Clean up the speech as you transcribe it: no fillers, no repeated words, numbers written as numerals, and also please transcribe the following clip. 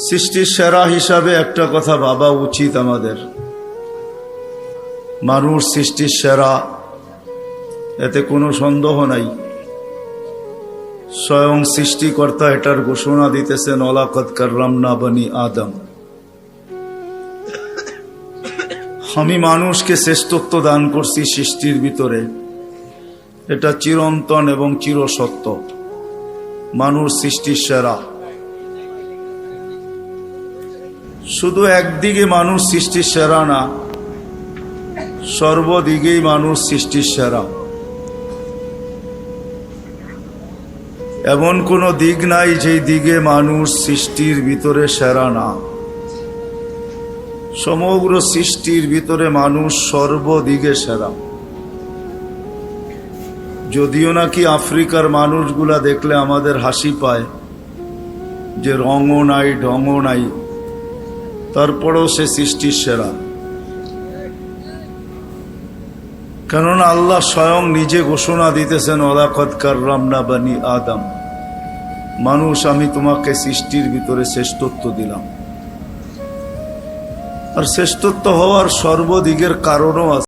সৃষ্টির সেরা হিসাবে একটা কথা ভাবা উচিত আমাদের, মানুষ সৃষ্টির সেরা, এতে কোনো সন্দেহ নাই। স্বয়ং সৃষ্টিকর্তা এটার ঘোষণা দিতেছেন, ওয়ালাকাদ কাররামনা বনি আদম। আমি মানুষকে শ্রেষ্ঠত্ব দান করছি সৃষ্টির ভিতরে, এটা চিরন্তন এবং চিরসত্য। মানুষ সৃষ্টির সেরা। শুধু একদিকে মানুষ সৃষ্টির সেরা না, সর্বদিকেই মানুষ সৃষ্টির সেরা। এমন কোনো দিক নাই যেই দিকে মানুষ সৃষ্টির ভিতরে সেরা না। সমগ্র সৃষ্টির ভিতরে মানুষ সর্বদিকে সেরা। যদিও নাকি আফ্রিকার মানুষগুলা দেখলে আমাদের হাসি পায় যে রঙও নাই ঢঙও নাই, তারপরেও সে সৃষ্টির সেরা। কেননা আল্লাহ স্বয়ং নিজে ঘোষণা দিতেছেন, ওয়ালাকাদ কাররামনা বনি আদম, মানুষ আমি তোমাকে সৃষ্টির ভিতরে শ্রেষ্ঠত্ব দিলাম। আর শ্রেষ্ঠত্ব হওয়ার সর্বদিকের কারণও আছে।